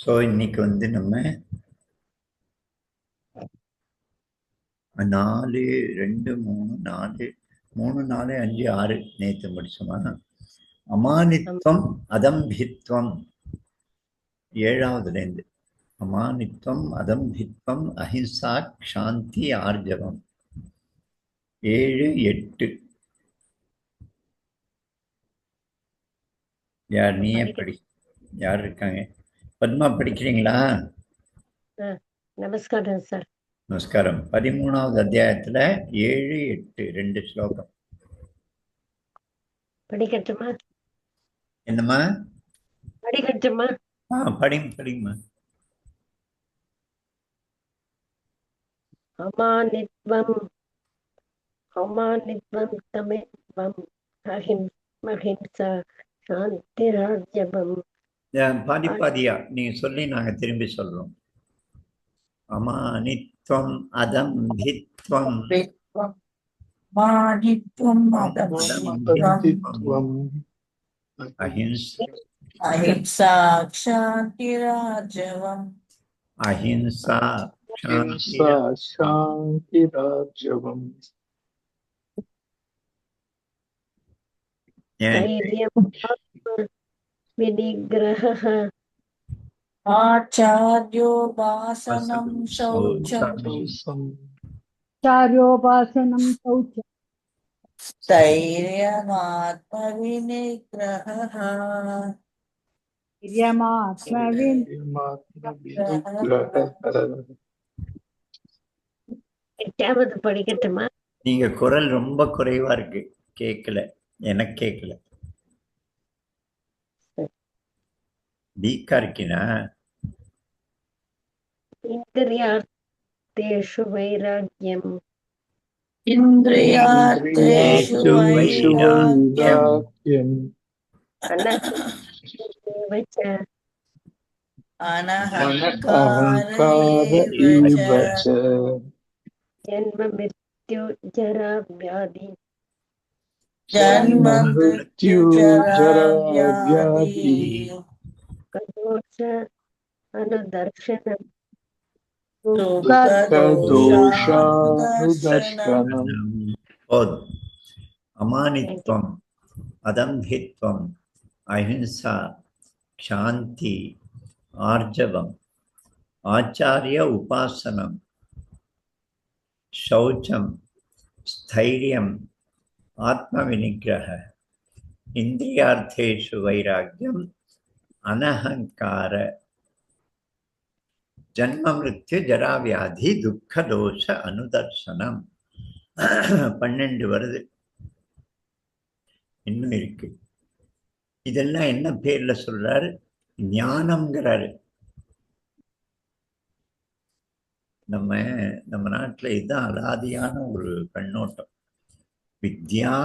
So இன்னைக்கு வந்து நம்ம 4 2 3 4 3 4 5 6 நேற்று முடிச்சோமா? அமானித்வம் அதம்பித்வம் 7வதுலேருந்து அமானித்வம் அதம்பித்வம் அஹிம்சா சாந்தி ஆர்ஜவம் 7 8 யார் நீயே படி. யார் இருக்காங்க? பத்மா படிக்கிறீங்களா? நமஸ்காரம் சார். நமஸ்காரம். 13வது அத்தியாயத்துல 7 8 2 ஸ்லோகம் படிக்கட்டுமா? என்னம்மா? படிக்கட்டுமா? படிங்கம்மா. அமானித்வம் அமானித்வம் தமேத்வம் அஹிம்சா சாந்திராஜ்யவம். பாதியா நீங்க சொல்லி நாங்க திரும்பி சொல்றோம். அமானித்வம் அதம்பித்வம் அஹிம்சா சாந்திராஜ்யவம். அஹிம்சா சாந்திராஜ்யவம். விநிகிரஹ ஆச்சார்யோபாசனம் சௌச்சம். ஆச்சார்யோபாசனம் சௌச்சம். தைரியமாத்மவிநிகிரஹ. எட்டாவது படிக்கட்டுமா? நீங்க குரல் ரொம்ப குறைவா இருக்கு, கேட்கல. எனக்கு கேட்கல. வீக்கா இருக்கினா? இந்திரியார்த்தேஷு வைராக்யம். இந்திரியார்த்தேஷு வைராக்யம். அனஹங்காரேவ அனஹங்காரேவ ஜன்ம மிருத்யு ஜரா வியாதி. ஜன்ம மிருத்யு ஜரா வியாதி. கதோஷ அனுதர்ஷனம். அமானித்வம் அதம்பித்வம் அஹிம்சா சாந்தி ஆர்ஜவம் ஆச்சாரிய உபாசனம் சௌச்சம் ஸ்தைரியம் ஆத்மவிநிகிரஹ இந்திரியார்த்தேஷு வைராக்யம் அனஹங்கார ஜன்ம மிருத்யு ஜராவியாதி துக்க தோஷ அனுதர்சனம். 12 வருது, இன்னும் இருக்கு. இதெல்லாம் என்ன பேர்ல சொல்றாரு? ஞானம்ங்கிறாரு. நம்ம நாட்டுல இதுதான் அலாதியான ஒரு கண்ணோட்டம். வித்யா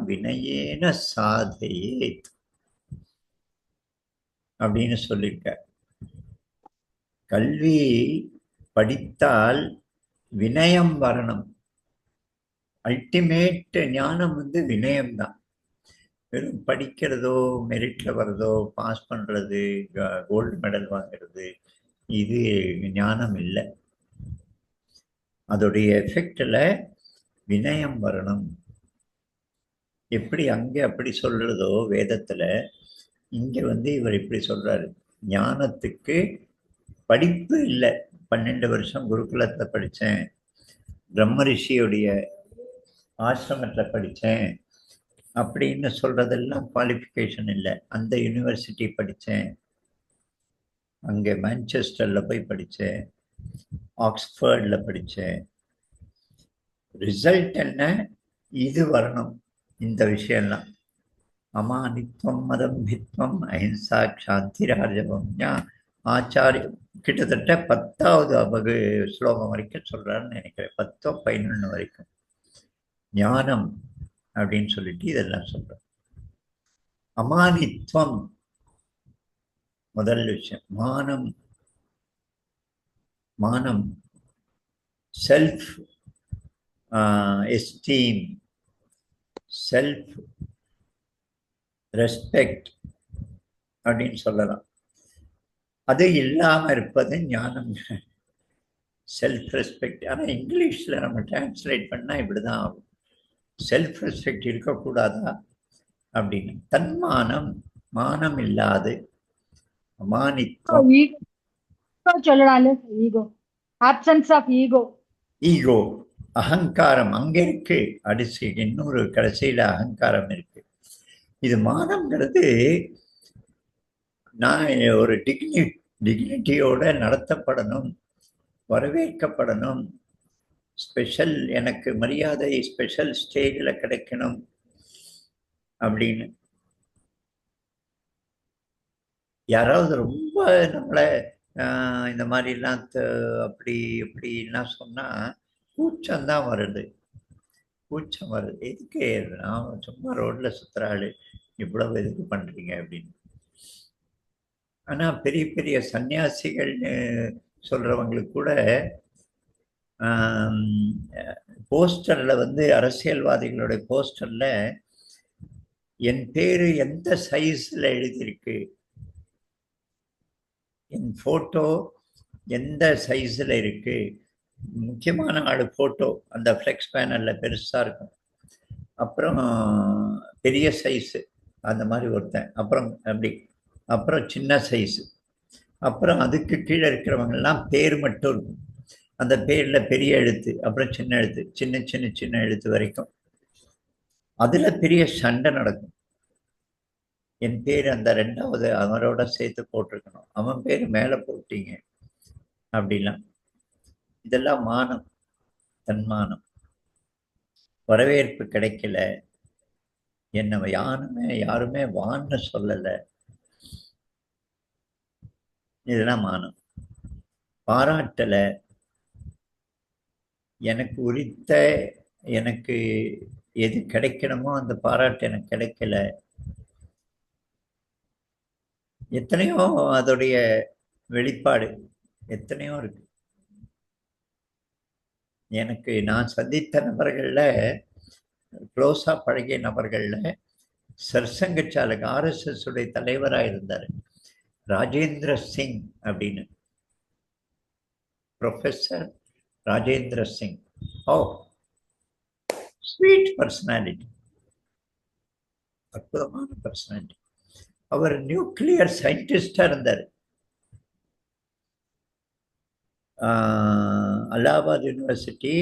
வினயேன சாதையேத் அப்படின்னு சொல்லியிருக்க. கல்வி படித்தால் வினயம் வரணும். அல்டிமேட் ஞானம் வந்து வினயம்தான். வெறும் படிக்கிறதோ, மெரிட்ல வர்றதோ, பாஸ் பண்றது, கோல்டு மெடல் வாங்கிறது, இது ஞானம் இல்லை. அதோடைய எஃபெக்ட்ல வினயம் வரணும். எப்படி அங்கே அப்படி சொல்றதோ வேதத்துல, இங்க வந்து இவர் இப்படி சொல்றாரு. ஞானத்துக்கு படிப்பு இல்லை. 12 வருஷம் குருகுலத்தை படித்தேன், பிரம்ம ரிஷியுடைய ஆசிரமத்தில் படித்தேன் அப்படின்னு சொல்றதெல்லாம் குவாலிஃபிகேஷன் இல்லை. அந்த யூனிவர்சிட்டி படித்தேன், அங்கே மான்செஸ்டரில் போய் படித்தேன், ஆக்ஸ்ஃபோர்டில் படித்தேன். ரிசல்ட் என்ன? இது வரணும். இந்த விஷயம்லாம் அமானித்வம் மதம்பித்வம் அஹிம்சா சாந்தி ராஜவம் ஆச்சாரிய கிட்டத்தட்ட 10வது ஸ்லோகம் வரைக்கும் சொல்றாருன்னு நினைக்கிறேன். 10 11 வரைக்கும் ஞானம் அப்படின்னு சொல்லிட்டு இதெல்லாம் சொல்றார். அமானித்வம் முதல் விஷயம். மானம் செல்ஃப் எஸ்டீம், செல்ஃப் ரெஸ்பெக்ட் அப்படின்னு சொல்லலாம். அது இல்லாம இருப்பது ஞானம், செல்ஃப் ரெஸ்பெக்ட். ஆனா இங்கிலீஷ்ல நம்ம டிரான்ஸ்லேட் பண்ணா இப்படிதான் ஆகும். செல்ஃப் ரெஸ்பெக்ட் இருக்கக்கூடாதா அப்படின்னு. தன்மானம், மானம் இல்லாது, அமானித்துவம், ஈகோ சொல்லலாம். Ego, absence of ego. Ego, அகங்காரம் அங்க இருக்கு. அடிச்சு இன்னொரு கடைசியில அகங்காரம் இருக்கு. இது மானம்ங்கிறது நான் ஒரு டிக்னிட்டியோட நடத்தப்படணும், வரவேற்கப்படணும், ஸ்பெஷல் எனக்கு மரியாதை ஸ்பெஷல் ஸ்டேஜில் கிடைக்கணும் அப்படின்னு. யாராவது ரொம்ப நம்மளை இந்த மாதிரிலாம் அப்படி இப்படிலாம் சொன்னால் கூச்சம்தான் வருது. கூச்சம் வருது. எதுக்கு நான் சும்மா ரோட்டில் சுற்றுற ஆள், இவ்வளவு எதுக்கு பண்ணுறீங்க அப்படின்னு. ஆனால் பெரிய பெரிய சன்னியாசிகள்னு சொல்கிறவங்களுக்கு கூட போஸ்டரில் வந்து அரசியல்வாதிகளுடைய போஸ்டரில் என் பேர் எந்த சைஸில் எழுதியிருக்கு, என் ஃபோட்டோ எந்த சைஸில் இருக்கு. முக்கியமான ஆள் ஃபோட்டோ அந்த ஃப்ளெக்ஸ் பேனலில் பெருசாக இருக்கும், அப்புறம் பெரிய சைஸு அந்த மாதிரி ஒருத்தன், அப்புறம் அப்படி, அப்புறம் சின்ன சைஸு, அப்புறம் அதுக்கு கீழே இருக்கிறவங்கெல்லாம் பேர் மட்டும் இருக்கும். அந்த பேரில் பெரிய எழுத்து, அப்புறம் சின்ன எழுத்து, சின்ன சின்ன சின்ன எழுத்து வரைக்கும். அதில் பெரிய சண்டை நடக்கும். என் பேர் அந்த ரெண்டாவது அவரோட சேர்த்து போட்டிருக்கணும், அவன் பேர் மேலே போட்டீங்க அப்படிலாம். இதெல்லாம் மானம், தன்மானம். வரவேற்பு கிடைக்கல, என்னை யாருமே வான்னு சொல்லலை, இதெல்லாம் மானம். பாராட்டலை, எனக்கு உரித்த எனக்கு எது கிடைக்கணுமோ அந்த பாராட்டு எனக்கு கிடைக்கல. எத்தனையோ அதோடைய வெளிப்பாடு எத்தனையோ இருக்கு. எனக்கு நான் சந்தித்த நபர்களில், க்ளோஸாக பழகிய நபர்களில் சர்சங்கச்சாலக் ஆர்எஸ்எஸ் உடைய தலைவராக இருந்தார் ராஜேந்திர சிங் அப்படின்னு, ப்ரொஃபஸர் ராஜேந்திர சிங். ஓ, ஸ்வீட் பர்சனாலிட்டி, அற்புதமான பர்சனாலிட்டி. அவர் நியூக்ளியர் சயின்டிஸ்டாக இருந்தார். அலகாபாத் யூனிவர்சிட்டி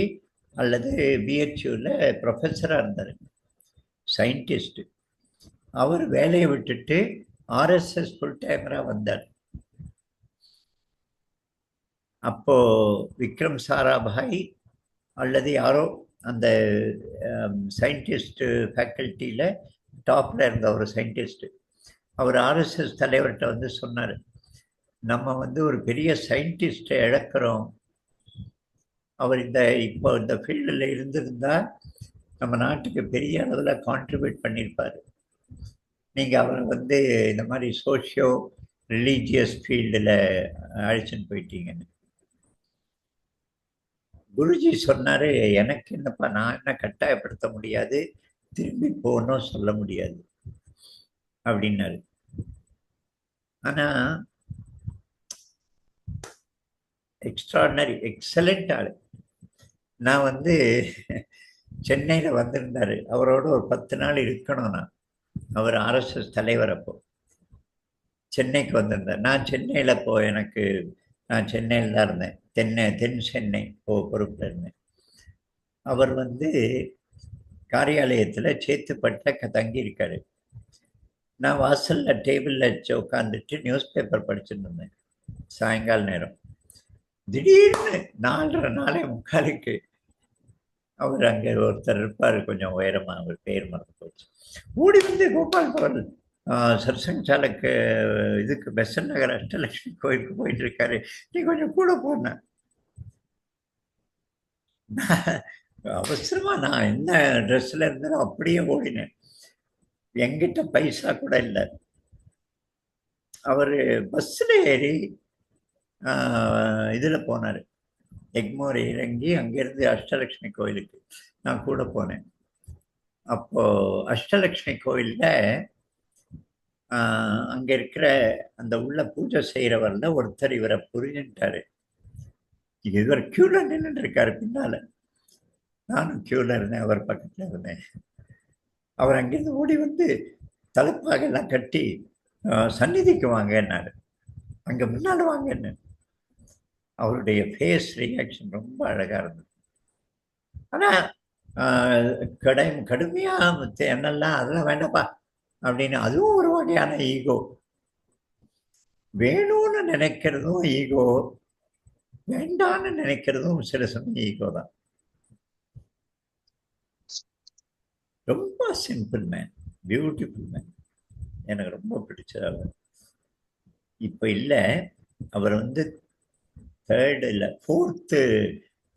அல்லது பிஹெச்யூவில் ப்ரொஃபஸராக இருந்தார், சயின்டிஸ்ட். அவர் வேலையை விட்டுட்டு ஆர்எஸ்எஸ் ஃபுல் டைமராக வந்தார். அப்போ விக்ரம் சாராபாய் அல்லது யாரோ அந்த சயின்டிஸ்ட் ஃபேக்கல்ட்டியில் டாப்பில் இருந்த ஒரு சயின்டிஸ்ட், அவர் ஆர்எஸ்எஸ் தலைவர்கிட்ட வந்து சொன்னார், நம்ம வந்து ஒரு பெரிய சயின்டிஸ்டை இழக்கிறோம். அவர் இப்போ இந்த ஃபீல்டில் இருந்திருந்தால் நம்ம நாட்டுக்கு பெரிய அளவில் கான்ட்ரிபியூட் பண்ணியிருப்பார். நீங்கள் அவரை வந்து இந்த மாதிரி சோஷியோ ரிலீஜியஸ் ஃபீல்டில் அழைச்சின்னு போயிட்டீங்கன்னு. குருஜி சொன்னார், எனக்கு என்னப்பா, நான் என்ன கட்டாயப்படுத்த முடியாது, திரும்பி போகணும் சொல்ல முடியாது அப்படின்னாரு. ஆனால் எக்ஸ்ட்ராடினரி எக்ஸலண்ட் ஆள். நான் வந்து சென்னையில் வந்திருந்தார், அவரோட ஒரு 10 நாள் இருக்கணும். அவர் ஆர்எஸ்எஸ் தலைவர். அப்போ சென்னைக்கு வந்திருந்தார். நான் சென்னையில் நான் சென்னையில் தான் இருந்தேன், தென் சென்னை பொறுப்பில் இருந்தேன். அவர் வந்து காரியாலயத்தில் சேத்துப்பட்டில் தங்கியிருக்காரு. நான் வாசலில் டேபிளில் உட்காந்துட்டு நியூஸ் பேப்பர் படிச்சுட்டு இருந்தேன் சாயங்கால நேரம். திடீர்னு 4:45 அவர் அங்கே ஒருத்தர் இருப்பார், கொஞ்சம் உயரமாக, அவர் பேர் மறந்து போச்சு. ஓடி வந்து, கோபால் பவல் சர்சங்சாலக்கு இதுக்கு பெசன்ட் நகர் அஷ்டலட்சுமி கோயிலுக்கு போயிட்டு இருக்காரு, நீ கொஞ்சம் கூட போன. அவசரமா நான் என்ன ட்ரெஸ்ல இருந்தாலும் அப்படியே ஓடினேன். என்கிட்ட பைசா கூட இல்லை. அவர் பஸ்ஸில் ஏறி இதில் போனார், எக்மோர் இறங்கி அங்கேருந்து அஷ்டலட்சுமி கோயிலுக்கு நான் கூட போனேன். அப்போது அஷ்டலட்சுமி கோயிலில் அங்கே இருக்கிற அந்த உள்ள பூஜை செய்கிறவரில் ஒருத்தர் இவரை புரிஞ்சுட்டாரு. இவர் கியூல நின்றுட்டு இருக்காரு பின்னால. நானும் கியூல இருந்தேன், அவர் பக்கத்தில் இருந்தேன். அவர் அங்கேருந்து ஓடி வந்து தலைப்பாகெல்லாம் கட்டி சந்நிதிக்கு வாங்கன்னாரு. அங்கே முன்னாடி வாங்கன்னு. அவருடைய ஃபேஸ் ரியாக்ஷன் ரொம்ப அழகாக இருந்தது. ஆனால் கடுமையாக என்னெல்லாம் அதெல்லாம் வேண்டாப்பா அப்படின்னு அதுவும் ஒரு வகையான ஈகோ. வேணும்னு நினைக்கிறதும் ஈகோ, வேண்டான்னு நினைக்கிறதும் சில சமயம் ஈகோ தான். ரொம்ப சிம்பிள் மேன், பியூட்டிஃபுல் மேன். எனக்கு ரொம்ப பிடிச்சது அவர். இப்போ இல்லை, அவர் வந்து 3rd இல்லை 4th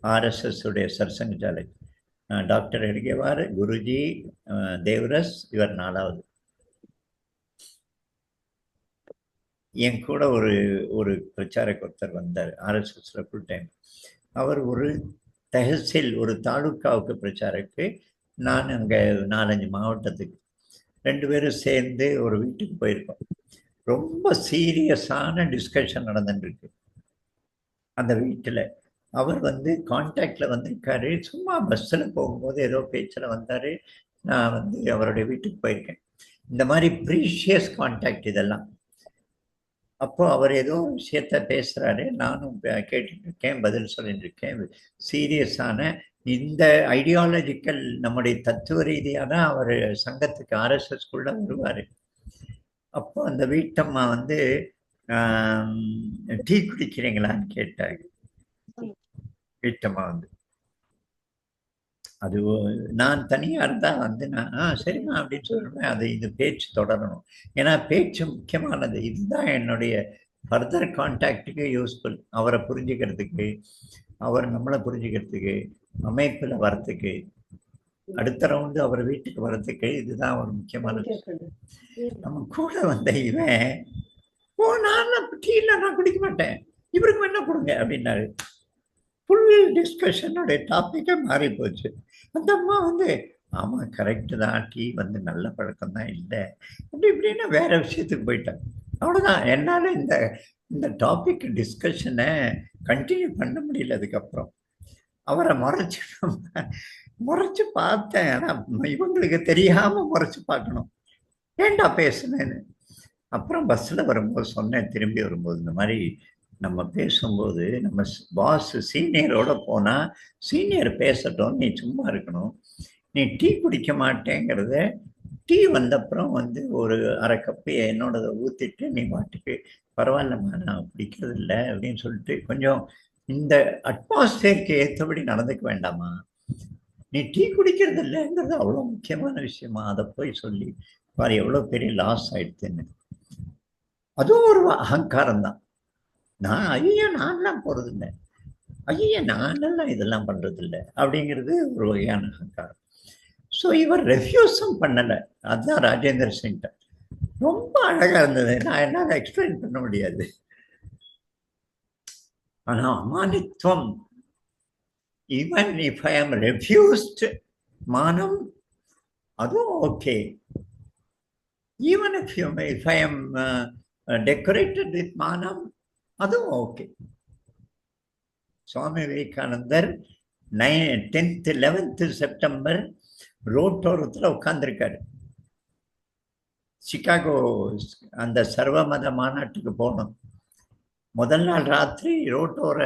RSS உடைய சர்சங்கஜாலை. டாக்டர் எடிகேவார், குருஜி, தேவரஸ், இவர் 4வது. என் கூட ஒரு பிரச்சாரக் ஒருத்தர் வந்தார் RSSல ஃபுல் டைம். அவர் ஒரு தஹசில், ஒரு தாலுக்காவுக்கு பிரச்சாரக்கு. நான் அங்கே 4-5 மாவட்டத்துக்கு 2 பேரும் சேர்ந்து ஒரு வீட்டுக்கு போயிருக்கோம். ரொம்ப சீரியஸான டிஸ்கஷன் நடந்துட்டுருக்கு அந்த வீட்டில். அவர் வந்து கான்டாக்டில் வந்திருக்காரு. சும்மா பஸ்ஸில் போகும்போது ஏதோ பேச்சில் வந்தார். நான் வந்து அவருடைய வீட்டுக்கு போயிருக்கேன். இந்த மாதிரி ப்ரீஷியஸ் கான்டாக்ட் இதெல்லாம். அப்போ அவர் ஏதோ விஷயத்த பேசுகிறாரு, நானும் கேட்டுட்டு இருக்கேன், பதில் சொல்லிட்டு இருக்கேன். சீரியஸான இந்த ஐடியாலஜிக்கல் நம்முடைய தத்துவ ரீதியாக தான் அவர் சங்கத்துக்கு RSSக்குள்ளே வருவார். அப்போ அந்த வீட்டம்மா வந்து டீ குடிக்கிறீங்களான்னு கேட்டாங்க. வீட்டம்மா வந்து அது நான் தனியாக இருந்தால் வந்து நான் சரிம்மா அப்படின்னு சொல்லுவேன். அது இது பேச்சு தொடரணும். ஏன்னா பேச்சு முக்கியமானது. இதுதான் என்னுடைய ஃபர்தர் கான்டாக்டுக்கு யூஸ்ஃபுல். அவரை புரிஞ்சுக்கிறதுக்கு, அவர் நம்மளை புரிஞ்சுக்கிறதுக்கு, அமைப்பில் வர்றதுக்கு, அடுத்த ரவுண்டு அவர் வீட்டுக்கு வர்றதுக்கு இதுதான் ஒரு முக்கியமான விஷயம். நம்ம கூட வந்த இவன் நான் டீல நான் குடிக்க மாட்டேன், இவருக்கு என்ன கொடுங்க அப்படின்னாரு. ஃபுல் டிஸ்கஷனுடைய டாப்பிக்கே மாறி போச்சு. அந்த அம்மா வந்து ஆமாம் கரெக்டு தான், டீ வந்து நல்ல பழக்கம் தான், இல்லை அப்படி இப்படின்னா வேற விஷயத்துக்கு போயிட்டேன். அவ்வளோதான். என்னால் இந்த டாபிக் டிஸ்கஷனை கண்டினியூ பண்ண முடியல. அதுக்கப்புறம் அவரை முறைச்சு பார்த்தேன். ஆனால் இவங்களுக்கு தெரியாமல் முறைச்சு பார்க்கணும், ஏண்டா பேசுனேன்னு. அப்புறம் பஸ்ஸில் வரும்போது சொன்னேன், திரும்பி வரும்போது இந்த மாதிரி நம்ம பேசும்போது நம்ம பாஸ் சீனியரோட போனால் சீனியர் பேசட்டும், நீ சும்மா இருக்கணும். நீ டீ குடிக்க மாட்டேங்கிறத டீ வந்தப்புறம் வந்து ஒரு 1/2 கப்பு என்னோடதை ஊற்றிட்டு நீ பாட்டுக்கு பரவாயில்லம்மா நான் குடிக்கிறது இல்லை அப்படின்னு சொல்லிட்டு கொஞ்சம் இந்த அட்மாஸ்பியருக்கு ஏற்றபடி நடந்துக்க வேண்டாமா? நீ டீ குடிக்கிறது இல்லைங்கிறது அவ்வளோ முக்கியமான விஷயமா? அதை போய் சொல்லி பாரு எவ்வளோ பெரிய லாஸ் ஆயிடுத்துன்னு. அதுவும் ஒரு அகங்காரம் தான். நான் ஐயா நான்லாம் போகிறது இல்லை, ஐயா நானெல்லாம் இதெல்லாம் பண்ணுறது இல்லை அப்படிங்கிறது ஒரு வகையான அகங்காரம். ஸோ இவர் ரெஃப்யூஸும் பண்ணலை. அதுதான் ராஜேந்திர சிங்கிட்ட ரொம்ப அழகாக இருந்தது. நான் என்னால் எக்ஸ்பிளைன் பண்ண முடியாது. ஆனால் அமானித்துவம், ஈவன் இஃப் ஐ ஆம் ரெஃப்யூஸ்ட் மானம், அதுவும் ஓகே. ஈவன் இஃப் ஐ ஆம் டெக்கரேட்டட் வித் மானம், அதுவும் ஓகே. சுவாமி விவேகானந்தர் 10th 11th செப்டம்பர் ரோட்டோரத்தில் உட்கார்ந்துருக்காரு. சிகாகோ அந்த சர்வமத மாநாட்டுக்கு போகணும். முதல் நாள் ராத்திரி ரோட்டோர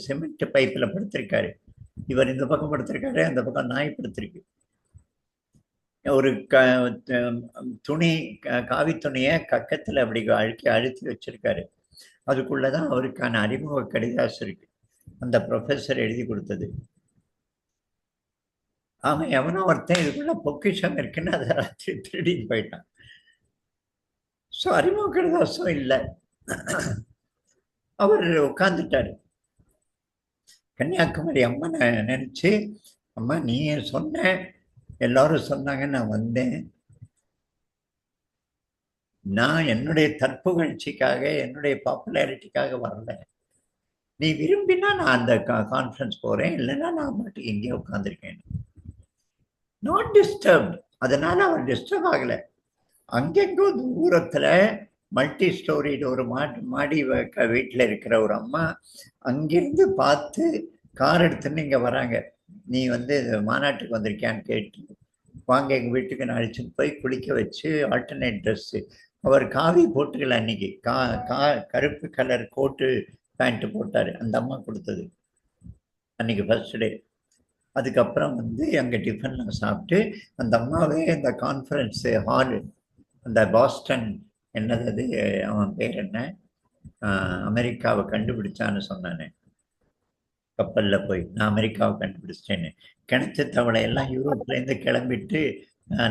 சிமெண்ட் பைப்பில் படுத்திருக்காரு. இவர் இந்த பக்கம் படுத்திருக்காரு, அந்த பக்கம் நாய் படுத்திருக்கு. ஒரு துணி, காவி துணியை கக்கத்தில் அப்படி அழுத்தி வச்சிருக்காரு. அதுக்குள்ளதான் அவருக்கான அறிமுக கடிதாசு இருக்கு, அந்த ப்ரொஃபஸர் எழுதி கொடுத்தது. அவன் எவனோ ஒருத்தன் இதுக்குள்ள பொக்கிஷம் இருக்குன்னு அதை ராத்திரி திருடின்னு போயிட்டான். ஸோ அறிமுக கடிதாசம் இல்லை. அவர் உட்கார்ந்துட்டாரு. கன்னியாகுமரி அம்மனை நினைச்சு, அம்மா நீ சொன்ன, எல்லாரும் சொன்னாங்க, நான் வந்தேன். நான் என்னுடைய தற்புகழ்ச்சிக்காக, என்னுடைய பாப்புலாரிட்டிக்காக வரல. நீ விரும்பினா நான் அந்த கான்ஃபரன்ஸ் போறேன், இல்லைன்னா நான் மட்டும் எங்கேயோ உட்காந்துருக்கேன். Not disturbed. அதனால அவர் டிஸ்டர்ப் ஆகலை. அங்கெங்கோ தூரத்துல மல்டி ஸ்டோரிடு ஒரு மாடி வீட்டில் இருக்கிற ஒரு அம்மா அங்கிருந்து பார்த்து கார் எடுத்துன்னு இங்கே வராங்க. நீ வந்து மாநாட்டுக்கு வந்திருக்கியான்னு கேட்டு வாங்க எங்கள் வீட்டுக்கு நான் அழைச்சிட்டு போய் குளிக்க வச்சு ஆல்டர்னேட் ட்ரெஸ்ஸு. அவர் காவி போட்டுக்கல அன்னைக்கு, கருப்பு கலர் கோட்டு பேண்ட்டு போட்டார். அந்த அம்மா கொடுத்தது அன்னைக்கு ஃபர்ஸ்ட் டே. அதுக்கப்புறம் வந்து அங்கே டிஃபன்லாம் சாப்பிட்டு அந்த அம்மாவே இந்த கான்ஃபரன்ஸ் ஹாலு, அந்த பாஸ்டன் என்னது அது அவன் பேர் என்ன, அமெரிக்காவை கண்டுபிடிச்சான்னு சொன்னானே கப்பலில் போய், நான் அமெரிக்காவை கண்டுபிடிச்சிட்டேன்னு. கிணத்து தவளை எல்லாம் யூரோப்லேருந்து கிளம்பிட்டு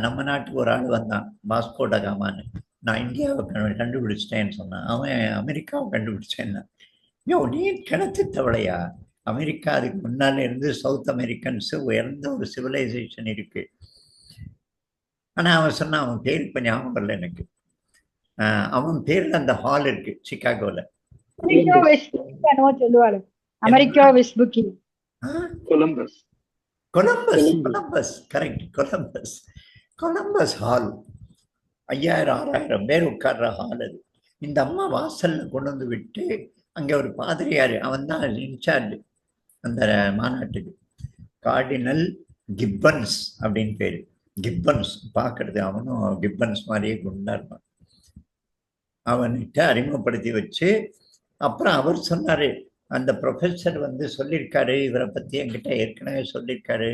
நம்ம நாட்டுக்கு ஒரு ஆள் வந்தான், வாஸ்கோ ட காமான்னு. நான் இந்தியாவை கண்டுபிடிச்சிட்டேன்னு சொன்னான். அவன் அமெரிக்காவை கண்டுபிடிச்சேன்னா. யோ நீ கிணத்து தவளையா? அமெரிக்கா அதுக்கு முன்னால இருந்து சவுத் அமெரிக்கன்ஸு உயர்ந்த ஒரு சிவிலைசேஷன் இருக்கு. ஆனால் அவன் சொன்னான், அவன் பேர் இப்போ ஞாபகம் வரல எனக்கு. அவன் பேர்ல அந்த ஹால் இருக்கு சிகாகோல. சொல்லுவாரு America west booking, Columbus. Columbus correct. Columbus hall 5000-6000 பேர் உட்கார்ற ஹால் அது. இந்த அம்மா வாசல்ல கொண்டு வந்து விட்டு அங்கே ஒரு பாதிரியார், அவன் தான் இன்சார்ஜ் அந்த மாநாட்டுக்கு, கார்டினல் கிப்பன்ஸ் அப்படின்னு பேரு. கிப்பன்ஸ் பார்க்கறது அவனும் கிப்பன்ஸ் மாதிரியே குண்டா இருப்பான். அவன்கிட்ட அறிமுகப்படுத்தி வச்சு அப்புறம் அவர் சொன்னாரு, அந்த ப்ரொஃபஸர் வந்து சொல்லியிருக்காரு, இவரை பற்றி என்கிட்ட ஏற்கனவே சொல்லியிருக்காரு,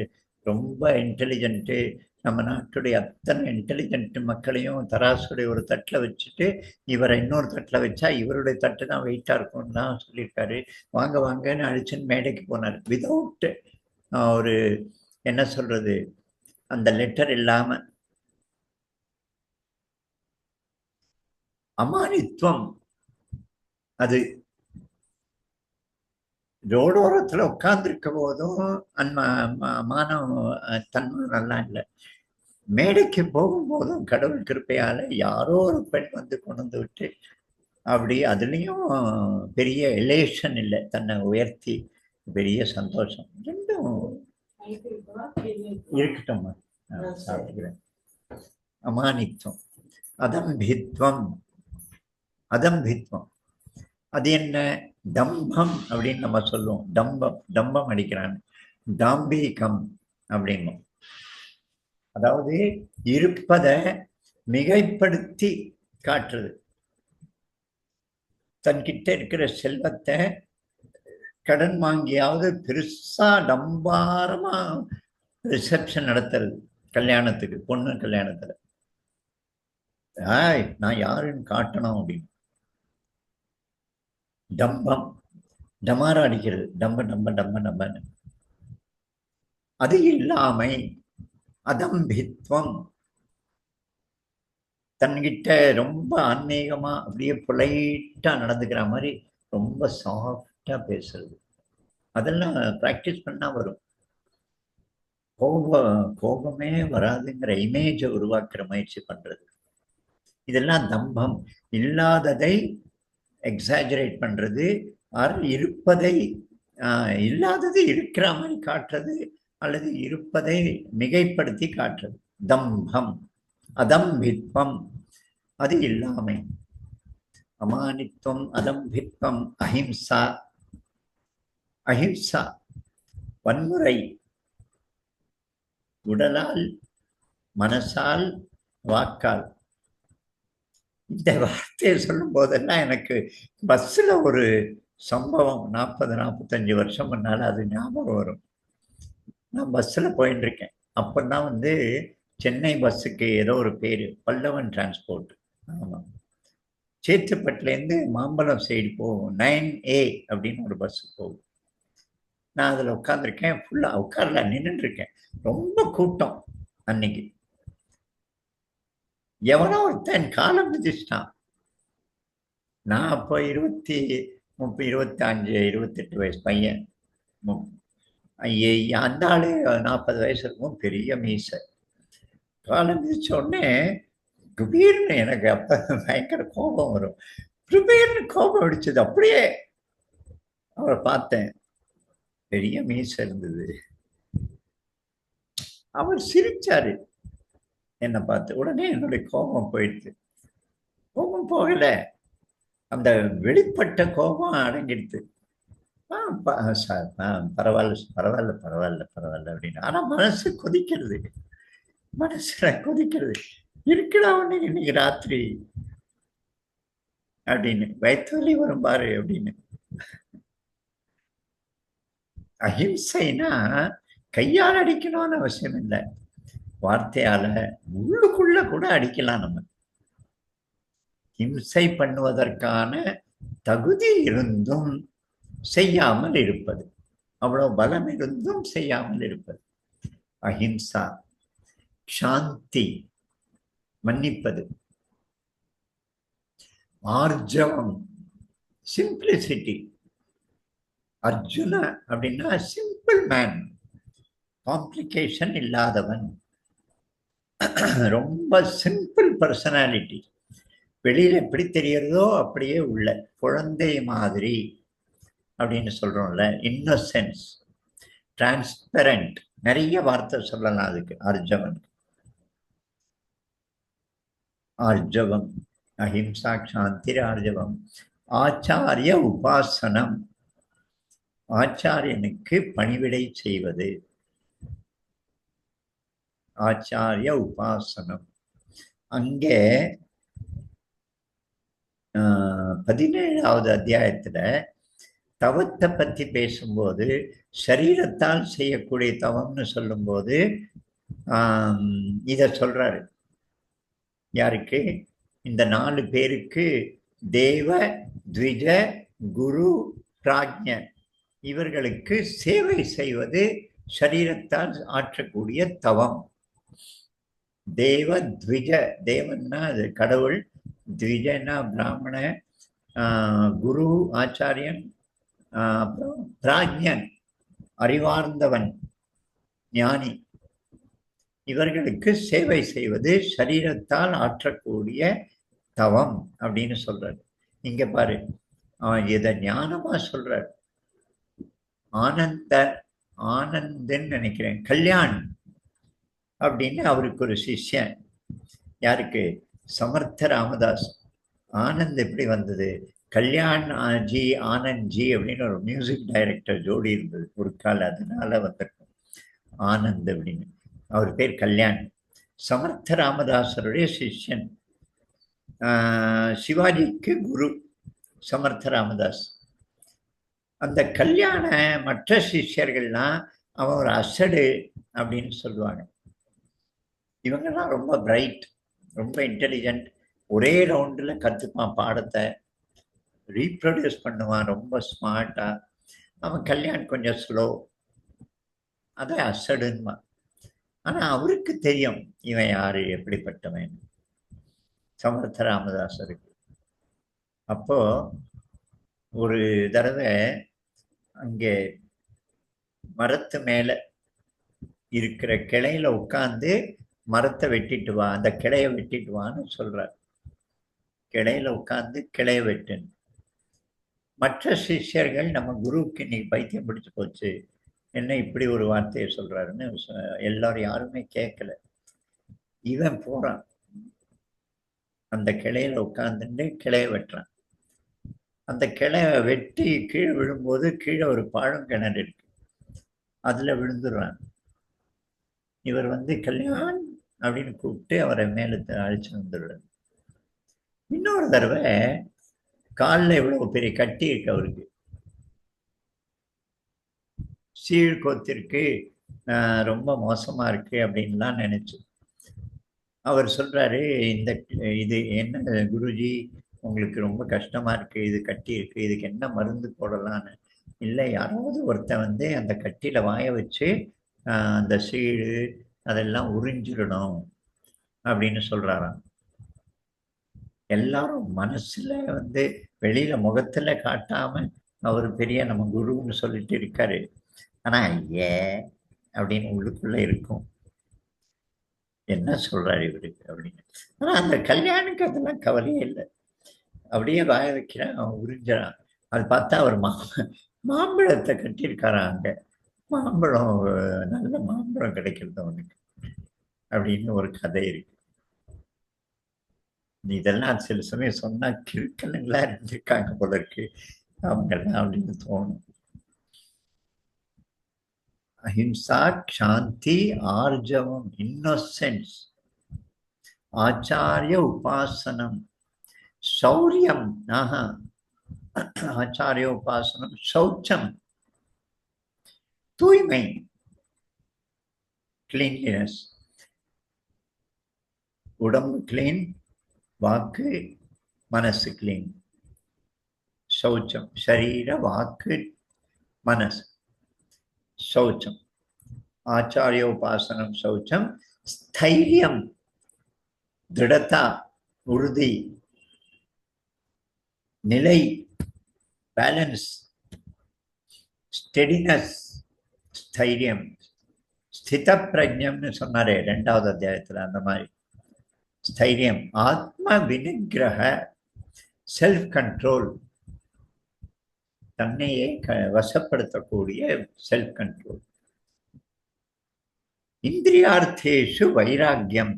ரொம்ப இன்டெலிஜென்ட்டு, நம்ம நாட்டுடைய அத்தனை இன்டெலிஜென்ட் மக்களையும் தராசுடைய ஒரு தட்டில் வச்சுட்டு இவரை இன்னொரு தட்டில் வச்சா இவருடைய தட்டு தான் வெயிட்டாக இருக்கும்னு தான் சொல்லியிருக்காரு, வாங்க வாங்கன்னு அழிச்சுன்னு மேடைக்கு போனார். விதவுட் ஒரு என்ன சொல்றது, அந்த லெட்டர் இல்லாமல். அமானித்துவம் அது ரோடோரத்தில் உட்கார்ந்துருக்க போதும் தன்மானம்லாம் இல்லை. மேடைக்கு போகும்போதும் கடவுள் கிருப்பையால யாரோ ஒரு பெண் வந்து கொண்டு வந்து விட்டு அப்படி அதுலேயும் பெரிய எலேஷன் இல்லை, தன்னை உயர்த்தி பெரிய சந்தோஷம். ரெண்டும் இருக்கட்டும், சாப்பிடுகிறேன். அமானித்துவம், அதம்பித்வம். அது என்ன? தம்பம் அப்படின்னு நம்ம சொல்லுவோம். தம்பம் அடிக்கிறான்னு, தாம்பீகம் அப்படிங்கும். அதாவது இருப்பதை மிகைப்படுத்தி காட்டுறது. தன்கிட்ட இருக்கிற செல்வத்தை கடன் வாங்கியாவது பெருசா டம்பாரமா ரிசப்ஷன் நடத்துறது கல்யாணத்துக்கு, பொண்ணு கல்யாணத்துல. நான் யாருன்னு காட்டணும் அப்படின்னு டம்பம், டமாரா அடிக்கிறது, டம்பன்னு. அது இல்லாமை, அதம்பித்வம். தன்கிட்ட ரொம்ப ஆன்மீகமா அப்படியே பொலைட்டா நடந்துக்கிற மாதிரி ரொம்ப சாஃப்டா பேசுறது. அதெல்லாம் பிராக்டிஸ் பண்ணா வரும். கோபமே வராதுங்கிற இமேஜை உருவாக்குற முயற்சி பண்றது, இதெல்லாம் தம்பம். இல்லாததை எக்ஸாஜரேட் பண்றது, இருப்பதை இல்லாதது இருக்கிற மாதிரி காட்டுறது, அல்லது இருப்பதை மிகைப்படுத்தி காட்டுறது தம்பம். அதம்பித்வம் அது இல்லாமை. அமானித்துவம், அதம்பித்வம், அஹிம்சா. அஹிம்சா வன்முறை, உடலால், மனசால், வாக்கால். இந்த வார்த்தையை சொல்லும் போதெல்லாம் எனக்கு பஸ்ஸில் ஒரு சம்பவம் 40-45 வருஷம் முன்னால் அது ஞாபகம் வரும். நான் பஸ்ஸில் போயிட்டு இருக்கேன். அப்போதான் வந்து சென்னை பஸ்ஸுக்கு ஏதோ ஒரு பேர், பல்லவன் டிரான்ஸ்போர்ட். ஆமாம், சேத்துப்பட்டுலேருந்து மாம்பழம் சைடு போகும், 9A அப்படின்னு ஒரு பஸ்ஸு போகும். நான் அதில் உட்காந்துருக்கேன். ஃபுல்லாக உட்காரல, நின்றுட்டுருக்கேன். ரொம்ப கூட்டம் அன்னைக்கு. எவனோ ஒருத்தன் காலம் மிதிச்சிட்டான். நான் அப்போ 25-28 வயசு பையன். அந்த ஆளு 40 வயசு இருக்கும், பெரிய மீசை. காலம் மிதிச்ச உடனே குபீர்னு எனக்கு அப்ப பயங்கர கோபம் வரும். குபீர்னு கோபம் அடிச்சது. அப்படியே அவரை பார்த்தேன், பெரிய மீசை இருந்தது. அவர் சிரிச்சாரு. என்னை பார்த்து. உடனே என்னுடைய கோபம் போயிடுச்சு. கோபம் போகல, அந்த வெளிப்பட்ட கோபம் அடங்கிடுது. பரவாயில்ல பரவாயில்ல பரவாயில்ல பரவாயில்ல அப்படின்னு. ஆனா மனசு கொதிக்கிறது, மனசுல கொதிக்கிறது. இருக்குடா ஒண்ணு இன்னைக்கு ராத்திரி அப்படின்னு, வயிற்று வலி வரும் பாரு அப்படின்னு. அஹிம்சைனா கையால் அடிக்கணும்னு அவசியம் இல்லை, வார்த்தையால உள்ளுக்குள்ள கூட அடிக்கலாம். நம்ம ஹிம்சை பண்ணுவதற்கான தகுதி இருந்தும் செய்யாமல் இருப்பது, அவ்வளவு பலம் இருந்தும் செய்யாமல் இருப்பது அஹிம்சா. சாந்தி மன்னிப்பது. ஆர்ஜவம் சிம்பிளிசிட்டி. அர்ஜுன அப்படின்னா சிம்பிள் மேன், காம்ப்ளிகேஷன் இல்லாதவன், ரொம்ப சிம்பிள் பர்சனாலிட்டி. வெளியில எப்படி தெரியறதோ அப்படியே உள்ள குழந்தை மாதிரி அப்படின்னு சொல்றோம்ல, இன்னோசென்ஸ், டிரான்ஸ்பரண்ட், நிறைய வார்த்தை சொல்லலாம் அதுக்கு. ஆர்ஜவன், ஆர்ஜவம், அஹிம்சா, சாந்தி, ஆர்ஜவம். ஆச்சாரிய உபாசனம், ஆச்சாரியனுக்கு பணிவிடை செய்வது. ஆச்சாரிய உபாசனம். அங்கே 17வது அத்தியாயத்துல தவத்தை பத்தி பேசும்போது சரீரத்தால் செய்யக்கூடிய தவம்னு சொல்லும்போது இத சொல்றாரு. யாருக்கு? இந்த 4 பேருக்கு, தேவ, த்விஜ, குரு, பிராஜ்ஞ, இவர்களுக்கு சேவை செய்வது சரீரத்தால் ஆற்றக்கூடிய தவம். தேவ, த்விஜ, தேவன்னா அது கடவுள், த்விஜனா பிராமண, குரு ஆச்சாரியன், அப்புறம் பிராஜ்ஞன் அறிவார்ந்தவன் ஞானி, இவர்களுக்கு சேவை செய்வது சரீரத்தால் ஆற்றக்கூடிய தவம் அப்படின்னு சொல்றாரு. இங்க பாரு, இதை ஞானமா சொல்றாரு. ஆனந்தன் நினைக்கிறேன், கல்யாண் அப்படின்னு அவருக்கு ஒரு சிஷ்யன். யாருக்கு? சமர்த்த ராமதாஸ். ஆனந்த் எப்படி வந்தது? கல்யாண் ஜி, ஆனந்த் ஜி அப்படின்னு ஒரு மியூசிக் டைரக்டர் ஜோடி இருந்தது ஒரு கால, அதனால வந்திருக்கும் ஆனந்த் அப்படின்னு. அவர் பேர் கல்யாண். சமர்த்த ராமதாசருடைய சிஷ்யன். சிவாஜிக்கு குரு சமர்த்த ராமதாஸ். அந்த கல்யாண மற்ற சிஷ்யர்கள்லாம் அவன் ஒரு அசடு அப்படின்னு சொல்லுவாங்க. இவங்கெல்லாம் ரொம்ப பிரைட், ரொம்ப இன்டெலிஜென்ட், ஒரே ரவுண்டில் கற்றுப்பான், பாடத்தை ரீப்ரொடியூஸ் பண்ணுவான், ரொம்ப ஸ்மார்ட்டா. அவன் கல்யாண் கொஞ்சம் ஸ்லோ, அதை அசடுன்மா. ஆனால் அவருக்கு தெரியும் இவன் யாரு, எப்படிப்பட்டவன், சமர்த்த ராமதாசருக்கு. அப்போ ஒரு தடவை அங்கே மரத்து மேல இருக்கிற கிளையில உட்கார்ந்து மரத்தை வெட்டிட்டு வா, அந்த கிளையை வெட்டிட்டு வான்னு சொல்றார். கிளையில உட்கார்ந்து கிளைய வெட்டுன்னு. மற்ற சிஷ்யர்கள், நம்ம குருவுக்கு இன்னைக்கு பைத்தியம் பிடிச்சு போச்சு, என்ன இப்படி ஒரு வார்த்தையை சொல்றாருன்னு எல்லாரும் யாருமே கேட்கல. இவன் போறான், அந்த கிளையில உட்கார்ந்துட்டு கிளைய வெட்டுறான். அந்த கிளைய வெட்டி கீழே விழும்போது கீழே ஒரு பழங்கிணறு இருக்கு, அதுல விழுந்துடுறான். இவர் கல்யாண் அப்படின்னு கூப்பிட்டு அவரை மேல அழைச்சு வந்துடுறாரு. இன்னொரு தடவை காலில் இவ்வளவு பெரிய கட்டி இருக்கு அவருக்கு, சீழ்கோத்திற்கு, ரொம்ப மோசமா இருக்கு அப்படின்லாம் நினைச்சு அவர் சொல்றாரு, இது என்ன குருஜி, உங்களுக்கு ரொம்ப கஷ்டமா இருக்கு, இது கட்டி இருக்கு, இதுக்கு என்ன மருந்து போடலான்னு. இல்லை, யாராவது ஒருத்தன் அந்த கட்டியில வாய வச்சு அந்த சீழு அதெல்லாம் உறிஞ்சிடணும் அப்படின்னு சொல்றாராம். எல்லாரும் மனசுல வெளியில முகத்துல காட்டாம அவர் பெரிய நம்ம குருன்னு சொல்லிட்டு இருக்காரு. ஆனா ஐயே அப்படின்னு உள்ளுக்குள்ள இருக்கும், என்ன சொல்றாரு இவருக்கு அப்படின்னு. ஆனா அந்த கல்யாணுக்கு அதெல்லாம் கவலையே இல்லை, அப்படியே வாய வைக்கிறான், அவன் உறிஞ்சான். அது பார்த்தா அவர் மாம்பழத்தை கட்டியிருக்காரான். அங்க மாம்பழம், நல்ல மாம்பழம் கிடைக்கிறது அவனுக்கு. அப்படின்னு ஒரு கதை இருக்கு. இதெல்லாம் சில சமயம் சொன்னா கிறுக்கனுங்களா இருந்திருக்காங்க போல இருக்கு அவங்கெல்லாம் அப்படின்னு தோணும். அஹிம்சா, சாந்தி, ஆர்ஜவம், இன்னோசென்ஸ், ஆச்சாரிய உபாசனம், சௌரியம், ஆச்சாரிய உபாசனம், சௌச்சம், தூய்மை, கிளீன்லினஸ், உடம்பு கிளீன், வாக்கு மனசு கிளீன். சௌச்சம், சரீர வாக்கு மனசு சௌச்சம். ஆச்சாரிய உபாசனம் சௌச்சம். ஸ்தைரியம், திருடதா, உறுதி, நிலை, பேலன்ஸ், ஸ்டெடினஸ், ஸ்தைரியம். ஸ்தித பிரஜம்னு சொன்னாரே 2வது அத்தியாயத்துல, அந்த மாதிரி ஸ்தைரியம். ஆத்ம வினிகிரக, செல்ஃப் கண்ட்ரோல், தன்னையே வசப்படுத்தக்கூடிய செல்ஃப் கண்ட்ரோல். இந்திரியார்த்தேஷு வைராக்கியம்,